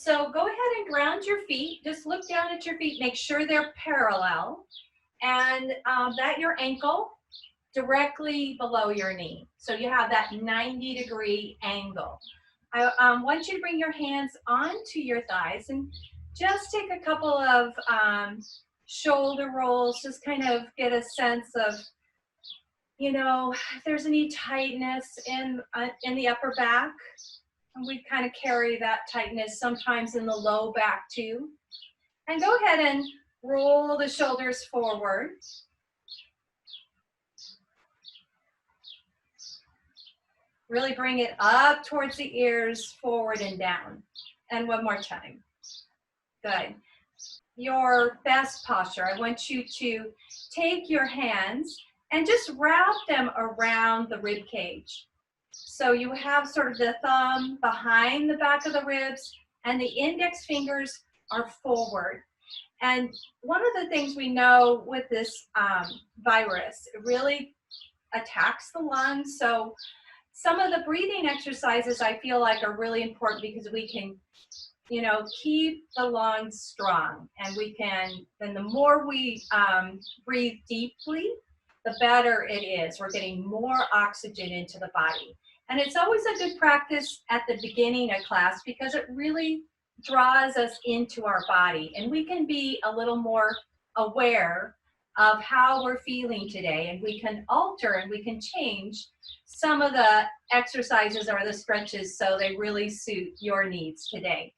So go ahead and ground your feet. Just look down at your feet. Make sure they're parallel. And that your ankle directly below your knee. So you have that 90-degree angle. I want you to bring your hands onto your thighs and just take a couple of shoulder rolls. Just kind of get a sense of, you know, if there's any tightness in the upper back. And we kind of carry that tightness sometimes in the low back too. And go ahead and roll the shoulders forward. Really bring it up towards the ears, forward and down. And one more time. Good. Your best posture, I want you to take your hands and just wrap them around the rib cage. So you have sort of the thumb behind the back of the ribs and the index fingers are forward. And one of the things we know with this virus, it really attacks the lungs. So some of the breathing exercises I feel like are really important because we can, you know, keep the lungs strong, and we can, and the more we breathe deeply, the better it is. We're getting more oxygen into the body. And it's always a good practice at the beginning of class because it really draws us into our body, and we can be a little more aware of how we're feeling today, and we can alter and we can change some of the exercises or the stretches so they really suit your needs today.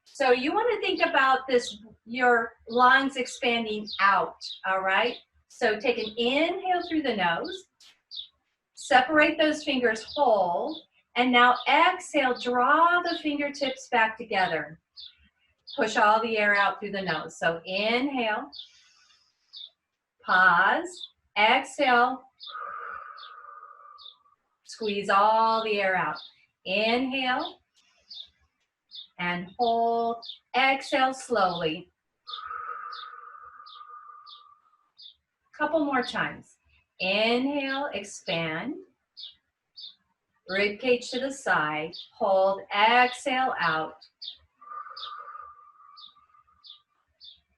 So you want to think about this, your lungs expanding out, all right? So take an inhale through the nose, separate those fingers, hold, and now exhale, draw the fingertips back together. Push all the air out through the nose. So inhale, pause, exhale, squeeze all the air out. Inhale and hold, exhale slowly. Couple more times. Inhale, expand. Rib cage to the side. Hold, exhale out.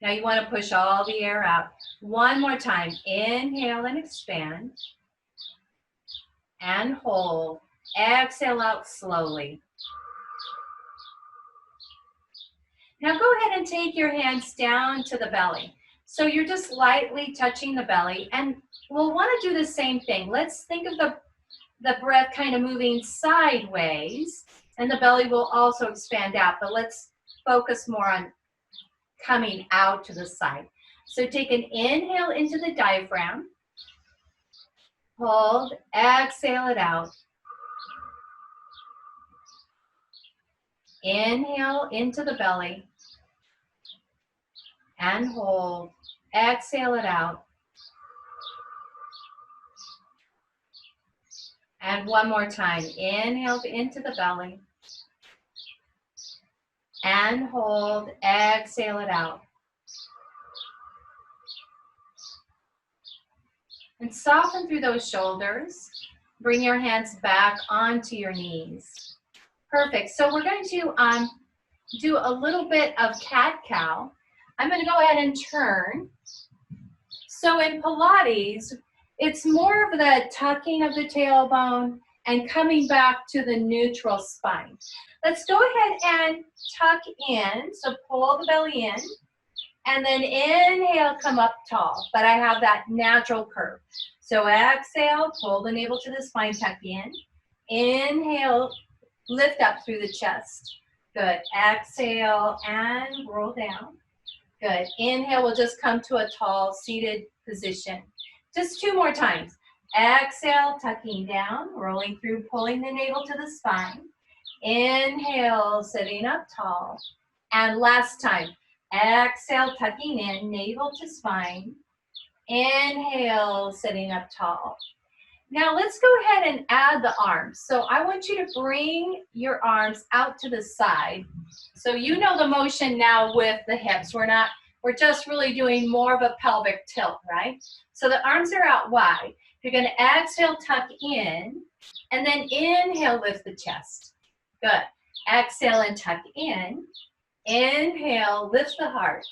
Now you want to push all the air out. One more time. Inhale and expand. And hold. Exhale out slowly. Now go ahead and take your hands down to the belly. So you're just lightly touching the belly, and we'll want to do the same thing. Let's think of the breath kind of moving sideways, and the belly will also expand out, but let's focus more on coming out to the side. So take an inhale into the diaphragm, hold, exhale it out. Inhale into the belly and hold, exhale it out. And one more time, inhale into the belly and hold, exhale it out. And soften through those shoulders. Bring your hands back onto your knees. Perfect. So we're going to do a little bit of cat-cow. I'm going to go ahead and turn. So in Pilates, it's more of the tucking of the tailbone and coming back to the neutral spine. Let's go ahead and tuck in. So pull the belly in. And then inhale, come up tall. But I have that natural curve. So exhale, pull the navel to the spine, tuck in. Inhale, lift up through the chest. Good. Exhale and roll down. Good. Inhale, we'll just come to a tall seated position. Just two more times. Exhale, tucking down, rolling through, pulling the navel to the spine. Inhale, sitting up tall. And last time. Exhale, tucking in, navel to spine. Inhale, sitting up tall. Now let's go ahead and add the arms. So I want you to bring your arms out to the side. So you know the motion now with the hips. We're just really doing more of a pelvic tilt, right? So the arms are out wide. You're going to exhale, tuck in, and then inhale, lift the chest. Good. Exhale and tuck in. Inhale, lift the heart.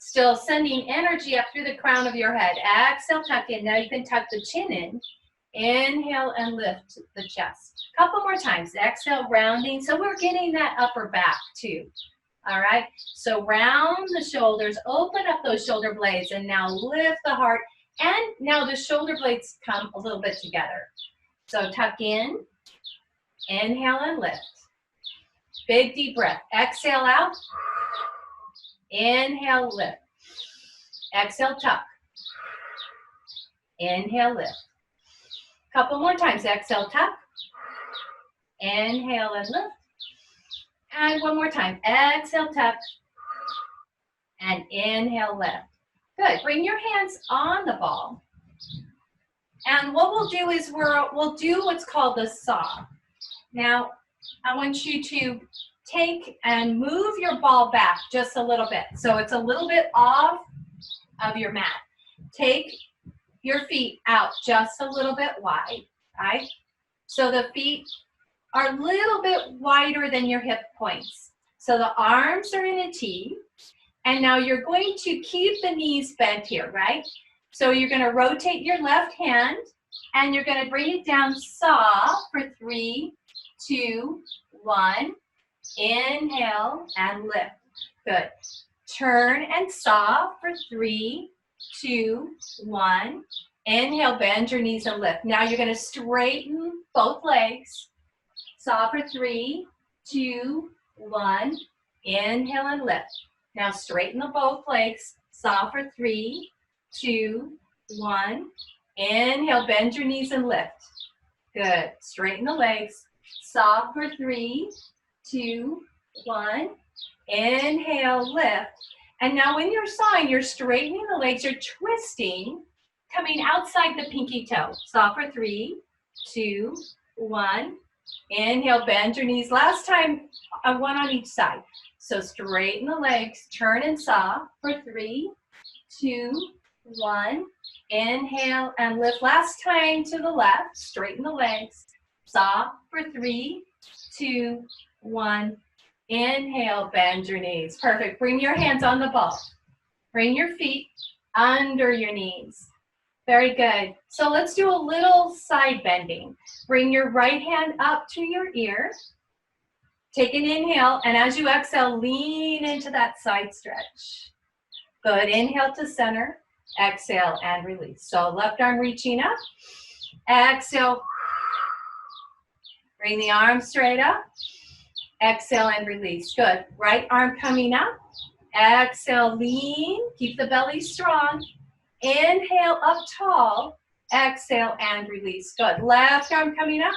Still sending energy up through the crown of your head. Exhale, tuck in. Now you can tuck the chin in. Inhale and lift the chest. Couple more times. Exhale, rounding. So we're getting that upper back too. All right. So round the shoulders, open up those shoulder blades, and now lift the heart. And now the shoulder blades come a little bit together. So tuck in. Inhale and lift. Big deep breath. Exhale out. Inhale, lift. Exhale, tuck. Inhale, lift. Couple more times. Exhale, tuck. Inhale and lift. And one more time. Exhale, tuck. And inhale, lift. Good. Bring your hands on the ball. And what we'll do is we'll do what's called the saw. Now, I want you to take and move your ball back just a little bit. So it's a little bit off of your mat. Take your feet out just a little bit wide, right? So the feet are a little bit wider than your hip points. So the arms are in a T. And now you're going to keep the knees bent here, right? So you're going to rotate your left hand and you're going to bring it down, saw for 3, 2, 1. Inhale and lift. Good. Turn and saw for 3, 2, 1. Inhale, bend your knees and lift. Now you're going to straighten both legs. Saw for 3, 2, 1. Inhale and lift. Now straighten the both legs. Saw for 3, 2, 1. Inhale, bend your knees and lift. Good. Straighten the legs. Saw for 3, 2, 1. Inhale, lift. And now when you're sawing, you're straightening the legs, you're twisting, coming outside the pinky toe. Saw for 3, 2, 1. Inhale, bend your knees. Last time, one on each side. So straighten the legs, turn and saw for 3, 2, 1. Inhale and lift. Last time to the left, straighten the legs. Saw for 3, 2, 1. Inhale, bend your knees. Perfect. Bring your hands on the ball. Bring your feet under your knees. Very good. So let's do a little side bending. Bring your right hand up to your ear. Take an inhale, and as you exhale, lean into that side stretch. Good. Inhale to center. Exhale and release. So left arm reaching up. Exhale. Bring the arm straight up. Exhale and release. Good. Right arm coming up. Exhale, lean. Keep the belly strong. Inhale up tall. Exhale and release. Good. Left arm coming up.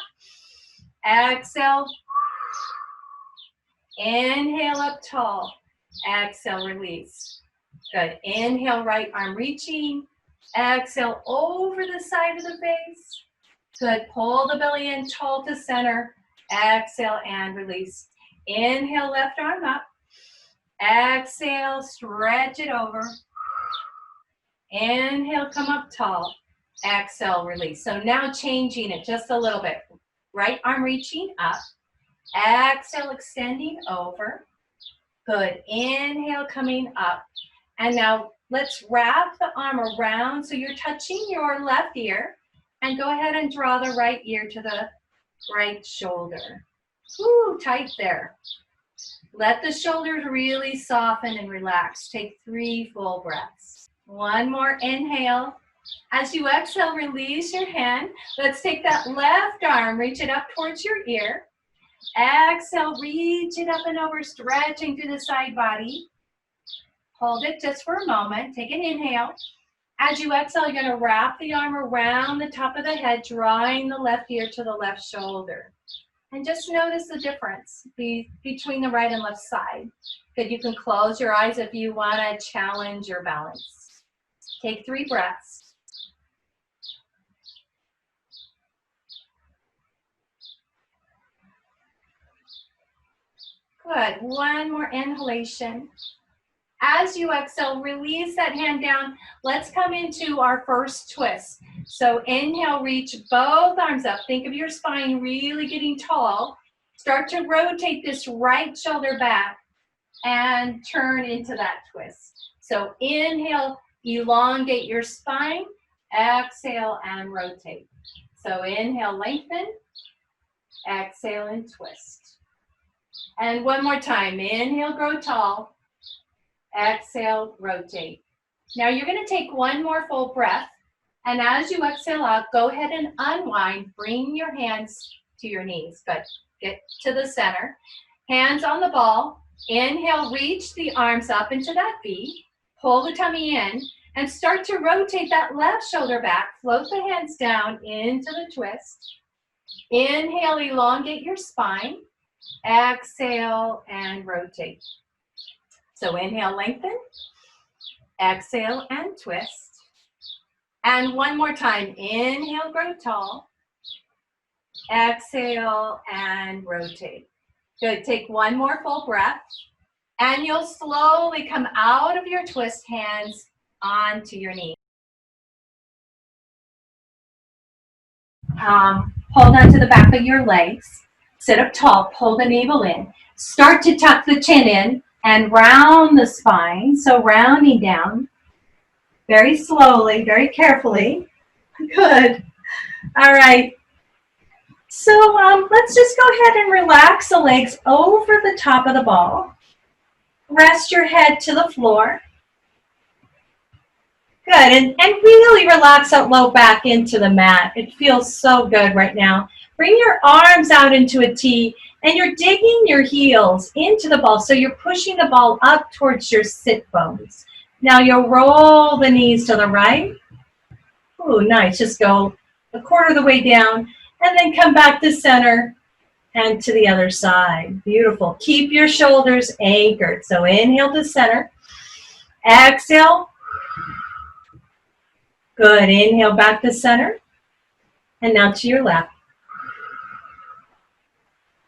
Exhale. Inhale up tall. Exhale, release. Good. Inhale, right arm reaching. Exhale, over the side of the face. Good. Pull the belly in, tall to center. Exhale and release. Inhale, left arm up. Exhale, stretch it over. Inhale, come up tall. Exhale, release. So now changing it just a little bit. Right arm reaching up. Exhale, extending over. Good. Inhale, coming up. And now let's wrap the arm around so you're touching your left ear. And go ahead and draw the right ear to the right shoulder. Woo, tight there. Let the shoulders really soften and relax. Take 3 full breaths. One more inhale. As you exhale, release your hand. Let's take that left arm, reach it up towards your ear. Exhale, reach it up and over, stretching through the side body. Hold it just for a moment. Take an inhale. As you exhale, you're going to wrap the arm around the top of the head, drawing the left ear to the left shoulder. And just notice the difference between the right and left side. Good, you can close your eyes if you want to challenge your balance. Take 3 breaths. Good, one more inhalation. As you exhale, release that hand down. Let's come into our first twist. So inhale, reach both arms up. Think of your spine really getting tall. Start to rotate this right shoulder back. and turn into that twist. So inhale, elongate your spine. Exhale and rotate. So inhale, lengthen. Exhale and twist. And one more time. Inhale, grow tall. Exhale, rotate. Now you're going to take one more full breath. And as you exhale out, go ahead and unwind. Bring your hands to your knees. Good. Get to the center. Hands on the ball. Inhale, reach the arms up into that V. Pull the tummy in and start to rotate that left shoulder back. Float the hands down into the twist. Inhale, elongate your spine. Exhale and rotate. So inhale, lengthen. Exhale and twist. And one more time. Inhale, grow tall. Exhale and rotate. Good. Take one more full breath. And you'll slowly come out of your twist, hands onto your knees. Hold on to the back of your legs. Sit up tall. Pull the navel in. Start to tuck the chin in and round the spine. So rounding down. Very slowly, very carefully. Good. All right. So let's just go ahead and relax the legs over the top of the ball. Rest your head to the floor. Good. And really relax that low back into the mat. It feels so good right now. Bring your arms out into a T, and you're digging your heels into the ball. So you're pushing the ball up towards your sit bones. Now you'll roll the knees to the right. Ooh, nice. Just go a quarter of the way down and then come back to center and to the other side. Beautiful. Keep your shoulders anchored. So inhale to center. Exhale. Good. Inhale back to center. And now to your left.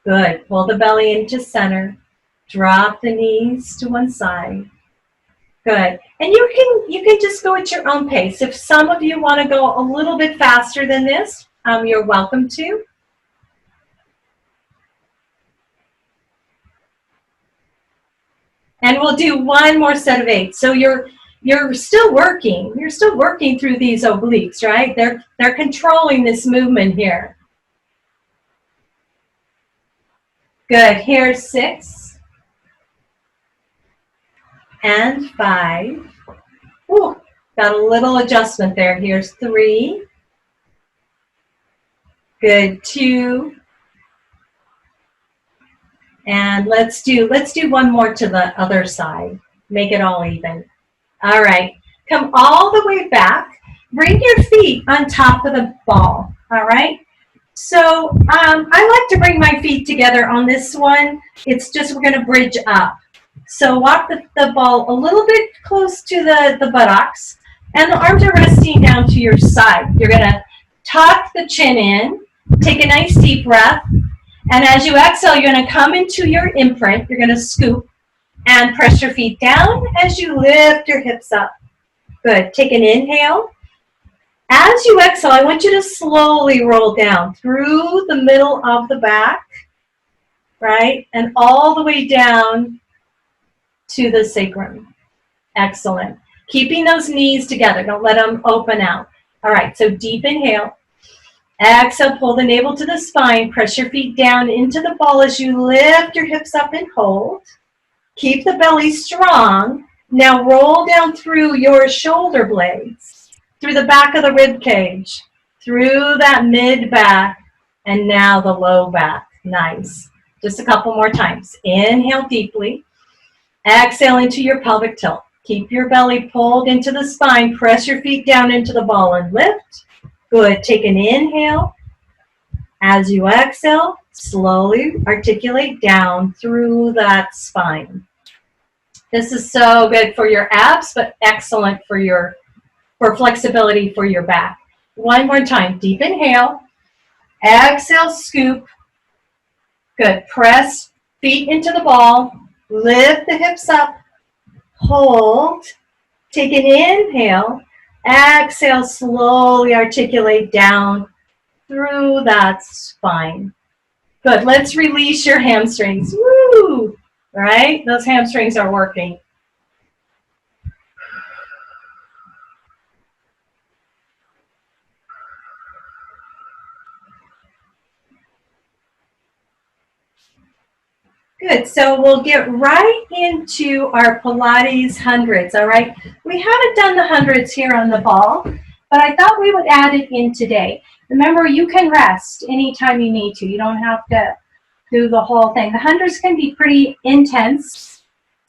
Good. Pull the belly into center. Drop the knees to one side. Good. And you can just go at your own pace. If some of you want to go a little bit faster than this, you're welcome to. And we'll do one more set of 8. So you're still working. You're still working through these obliques, right? They're controlling this movement here. Good. Here's 6. And 5. Ooh, got a little adjustment there. Here's 3. Good. 2. And let's do one more to the other side. Make it all even. All right. Come all the way back. Bring your feet on top of the ball. All right. So I like to bring my feet together on this one. It's just we're going to bridge up. So walk the ball a little bit close to the buttocks, and the arms are resting down to your side. You're going to tuck the chin in, take a nice deep breath, and as you exhale, you're going to come into your imprint. You're going to scoop and press your feet down as you lift your hips up. Good. Take an inhale. As you exhale, I want you to slowly roll down through the middle of the back, right, and all the way down to the sacrum. Excellent. Keeping those knees together. Don't let them open out. All right, so deep inhale. Exhale, pull the navel to the spine. Press your feet down into the ball as you lift your hips up and hold. Keep the belly strong. Now roll down through your shoulder blades, through the back of the rib cage, through that mid back, and now the low back. Nice. Just a couple more times. Inhale deeply. Exhale into your pelvic tilt. Keep your belly pulled into the spine. Press your feet down into the ball and lift. Good. Take an inhale. As you exhale, slowly articulate down through that spine. This is so good for your abs, but excellent for flexibility for your back. One more time. Deep inhale. Exhale, scoop. Good. Press feet into the ball. Lift the hips up. Hold. Take an inhale. Exhale, slowly articulate down through that spine. Good. Let's release your hamstrings. Woo! right? Those hamstrings are working. Good, so we'll get right into our Pilates Hundreds, all right? We haven't done the hundreds here on the ball, but I thought we would add it in today. Remember, you can rest anytime you need to. You don't have to do the whole thing. The hundreds can be pretty intense.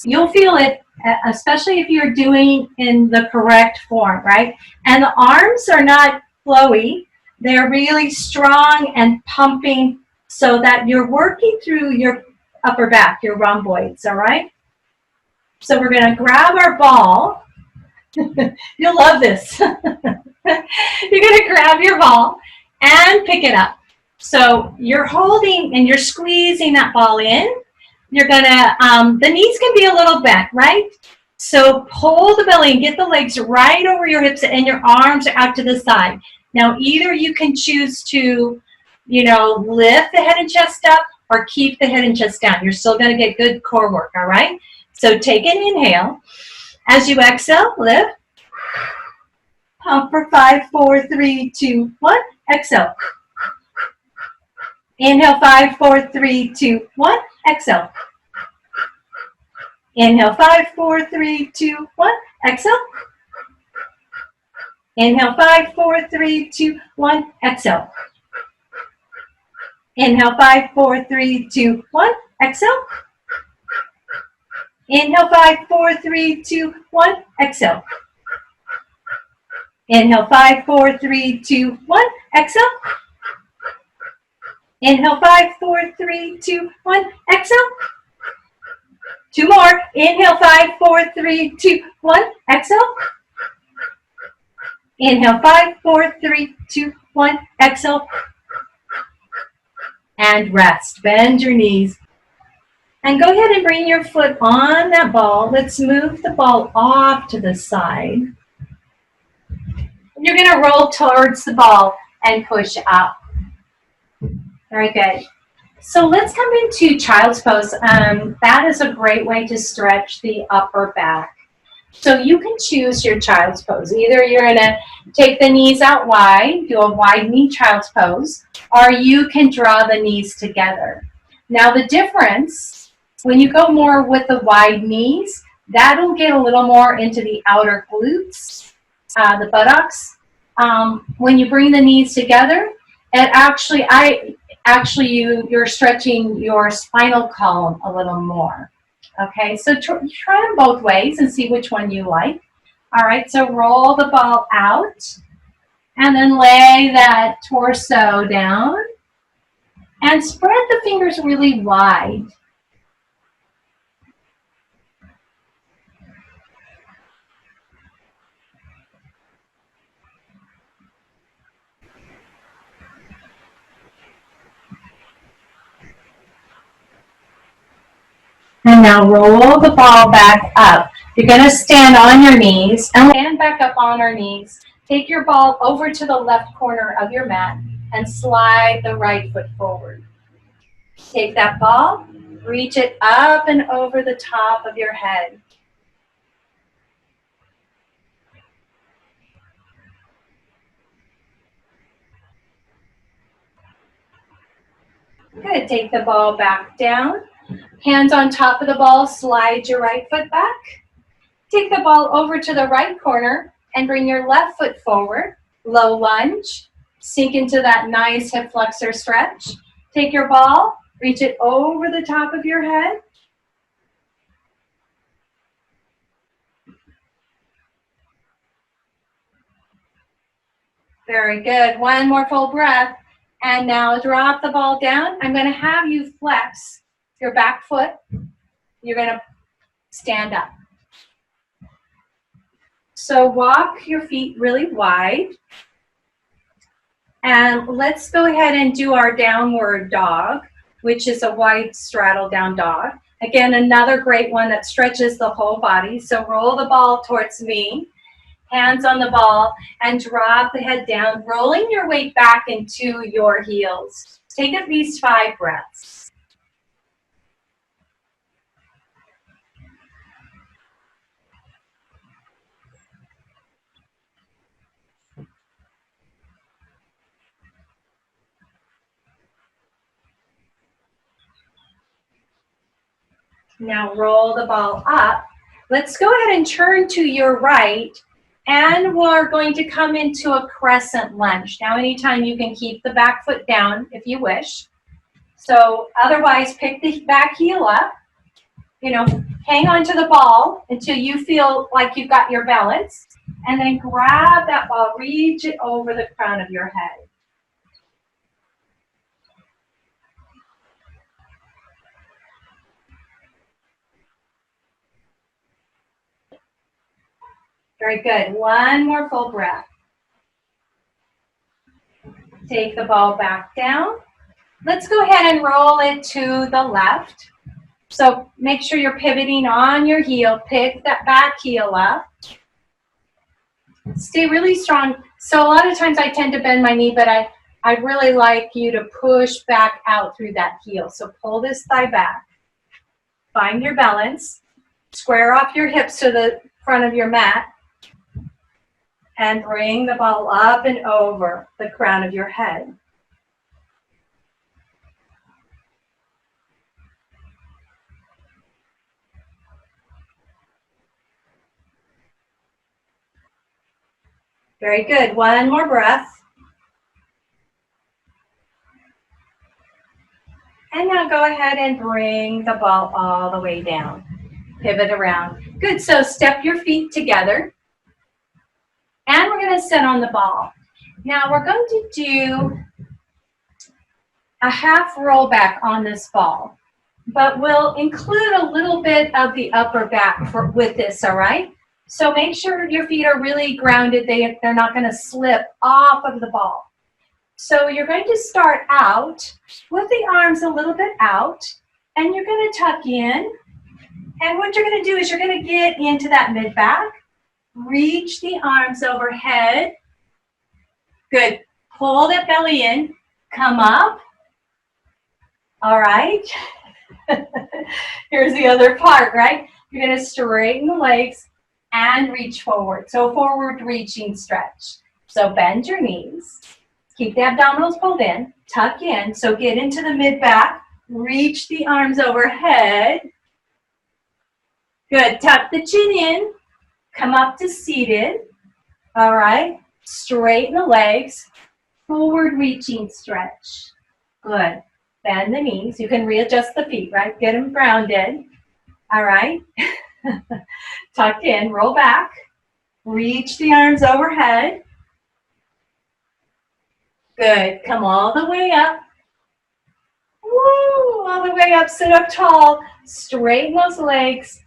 You'll feel it, especially if you're doing in the correct form, right? And the arms are not flowy. They're really strong and pumping so that you're working through your upper back, your rhomboids, all right? So we're going to grab our ball. You'll love this. You're going to grab your ball and pick it up. So you're holding and you're squeezing that ball in. You're going to, the knees can be a little bent, right? So pull the belly and get the legs right over your hips and your arms are out to the side. Now, either you can choose to, lift the head and chest up or keep the head and chest down. You're still going to get good core work, all right? So take an inhale. As you exhale, lift. Pump for 5, 4, 3, 2, 1. Exhale. Inhale, 5, 4, 3, 2, 1. Exhale. Inhale, 5, 4, 3, 2, 1. Exhale. Inhale, 5, 4, 3, 2, 1. Exhale. Inhale, 5, 4, 3, 2, 1. Exhale. Inhale, 5, 4, 3, 2, 1. Exhale. Inhale, 5, 4, 3, 2, 1. Exhale. Inhale, 5, 4, 3, 2, 1. Exhale. Two more. Inhale, 5, 4, 3, 2, 1. Exhale. Inhale, 5, 4, 3, 2, 1. Exhale. And rest. Bend your knees. And go ahead and bring your foot on that ball. Let's move the ball off to the side. You're going to roll towards the ball and push up. Very good. So let's come into child's pose. That is a great way to stretch the upper back. So you can choose your child's pose. Either you're going to take the knees out wide, do a wide knee child's pose, or you can draw the knees together. Now the difference, when you go more with the wide knees, that'll get a little more into the outer glutes, the buttocks. When you bring the knees together, you're stretching your spinal column a little more. Okay, so try them both ways and see which one you like. All right, so roll the ball out and then lay that torso down and spread the fingers really wide. And now roll the ball back up. You're going to stand on your knees and stand back up on our knees. Take your ball over to the left corner of your mat and slide the right foot forward. Take that ball, reach it up and over the top of your head. Good. Take the ball back down. Hands on top of the ball, slide your right foot back. Take the ball over to the right corner and bring your left foot forward. Low lunge. Sink into that nice hip flexor stretch. Take your ball, reach it over the top of your head. Very good. One more full breath. And now drop the ball down. I'm going to have you flex your back foot. You're going to stand up. So walk your feet really wide. And let's go ahead and do our downward dog, which is a wide straddle down dog. Again, another great one that stretches the whole body. So roll the ball towards me. Hands on the ball and drop the head down, rolling your weight back into your heels. Take at least 5 breaths. Now roll the ball up. Let's go ahead and turn to your right, and we're going to come into a crescent lunge. Now anytime you can keep the back foot down if you wish. So otherwise pick the back heel up, hang on to the ball until you feel like you've got your balance, and then grab that ball, reach it over the crown of your head. Very good. One more full breath. Take the ball back down. Let's go ahead and roll it to the left. So make sure you're pivoting on your heel. Pick that back heel up. Stay really strong. So a lot of times I tend to bend my knee, but I'd really like you to push back out through that heel. So pull this thigh back. Find your balance. Square off your hips to the front of your mat. And bring the ball up and over the crown of your head. Very good. One more breath. And now go ahead and bring the ball all the way down. Pivot around. Good. So step your feet together. And we're going to sit on the ball. Now we're going to do a half roll back on this ball. But we'll include a little bit of the upper back with this, all right? So make sure your feet are really grounded. They're not going to slip off of the ball. So you're going to start out with the arms a little bit out, and you're going to tuck in. And what you're going to do is you're going to get into that mid-back. Reach the arms overhead. Good. Pull that belly in. Come up. All right. Here's the other part, right? You're going to straighten the legs and reach forward. So forward reaching stretch. So bend your knees. Keep the abdominals pulled in. Tuck in. So get into the mid-back. Reach the arms overhead. Good. Tuck the chin in. Come up to seated. All right. Straighten the legs. Forward reaching stretch. Good. Bend the knees. You can readjust the feet, right? Get them grounded. All right. Tuck in. Roll back. Reach the arms overhead. Good. Come all the way up. Woo! All the way up. Sit up tall. Straighten those legs.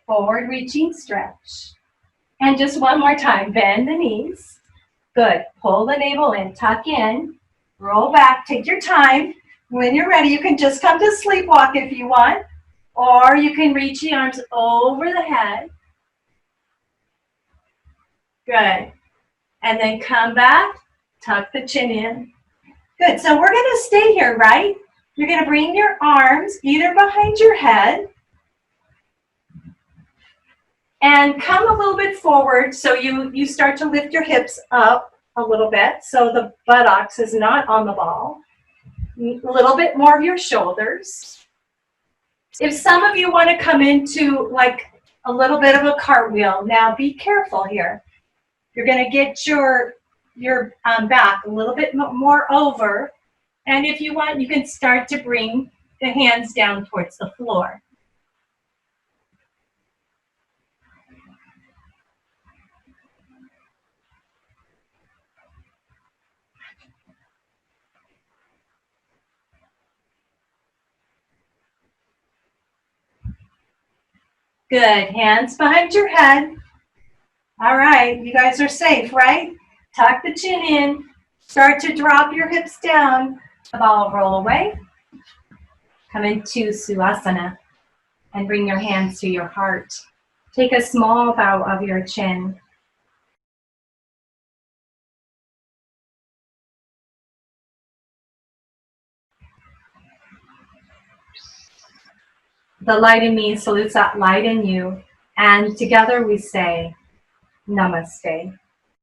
Forward reaching stretch. And just one more time, bend the knees. Good. Pull the navel in, tuck in, roll back, take your time. When you're ready, you can just come to sleepwalk if you want, or you can reach the arms over the head. Good. And then come back, tuck the chin in. Good. So we're going to stay here, right? You're going to bring your arms either behind your head, and come a little bit forward so you start to lift your hips up a little bit so the buttocks is not on the ball. A little bit more of your shoulders. If some of you want to come into like a little bit of a cartwheel, now be careful here. You're going to get your back a little bit more over. And if you want, you can start to bring the hands down towards the floor. Good. Hands behind your head. All right. You guys are safe, right? Tuck the chin in. Start to drop your hips down. The ball roll away. Come into Suasana and bring your hands to your heart. Take a small bow of your chin. The light in me salutes that light in you. And together we say, Namaste.